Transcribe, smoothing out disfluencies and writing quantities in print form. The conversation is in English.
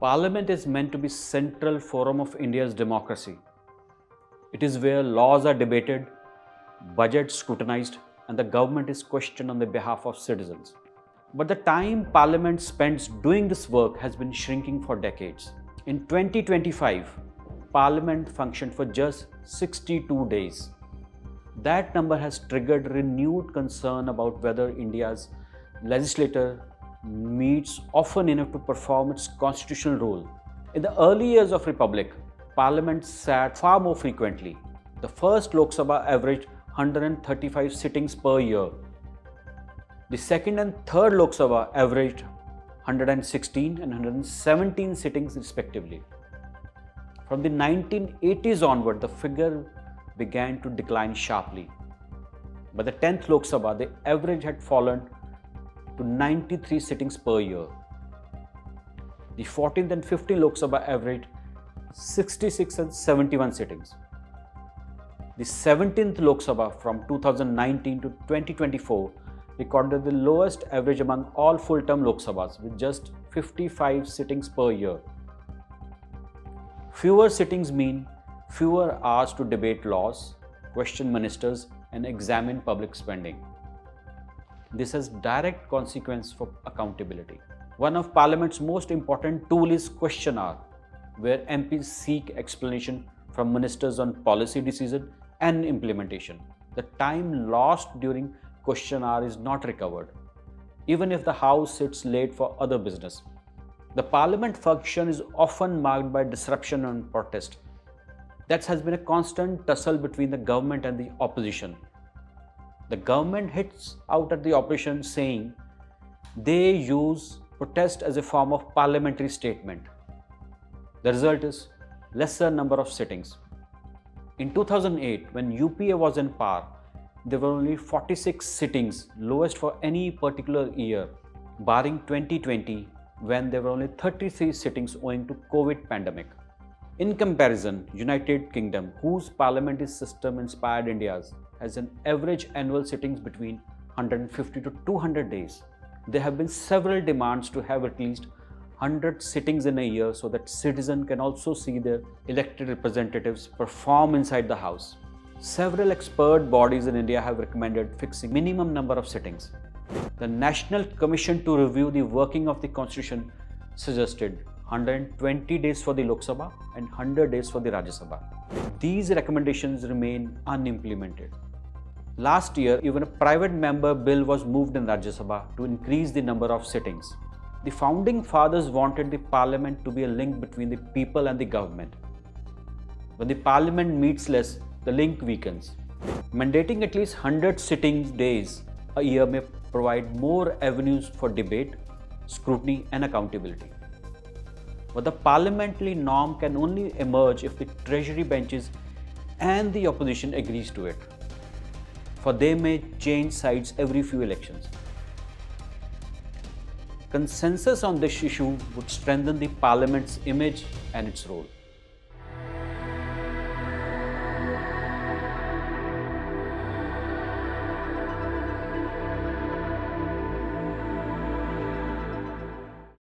Parliament is meant to be central forum of India's democracy. It is where laws are debated, budgets scrutinized, and the government is questioned on the behalf of citizens. But the time Parliament spends doing this work has been shrinking for decades. In 2025, Parliament functioned for just 62 days. That number has triggered renewed concern about whether India's legislature meets often enough to perform its constitutional role. In the early years of Republic, Parliament sat far more frequently. The first Lok Sabha averaged 135 sittings per year. The second and third Lok Sabha averaged 116 and 117 sittings respectively. From the 1980s onward, the figure began to decline sharply. By the 10th Lok Sabha, the average had fallen to 93 sittings per year. The 14th and 15th Lok Sabha averaged 66 and 71 sittings. The 17th Lok Sabha from 2019 to 2024 recorded the lowest average among all full-term Lok Sabhas with just 55 sittings per year. Fewer sittings mean fewer hours to debate laws, question ministers, and examine public spending. This has direct consequence for accountability. One of Parliament's most important tools is question hour, where MPs seek explanation from ministers on policy decision and implementation. The time lost during question hour is not recovered, even if the House sits late for other business. The Parliament function is often marked by disruption and protest. That has been a constant tussle between the government and the opposition. The government hits out at the opposition saying they use protest as a form of parliamentary statement. The result is lesser number of sittings. In 2008, when UPA was in power, there were only 46 sittings, lowest for any particular year, barring 2020, when there were only 33 sittings owing to COVID pandemic. In comparison, United Kingdom, whose parliamentary system inspired India's, has an average annual sittings between 150 to 200 days. There have been several demands to have at least 100 sittings in a year so that citizens can also see their elected representatives perform inside the House. Several expert bodies in India have recommended fixing minimum number of sittings. The National Commission to Review the Working of the Constitution suggested 120 days for the Lok Sabha and 100 days for the Rajya Sabha. These recommendations remain unimplemented. Last year, even a private member bill was moved in Rajya Sabha to increase the number of sittings. The founding fathers wanted the parliament to be a link between the people and the government. When the parliament meets less, the link weakens. Mandating at least 100 sitting days a year may provide more avenues for debate, scrutiny, and accountability. But the parliamentary norm can only emerge if the treasury benches and the opposition agrees to it, for they may change sides every few elections. Consensus on this issue would strengthen the parliament's image and its role.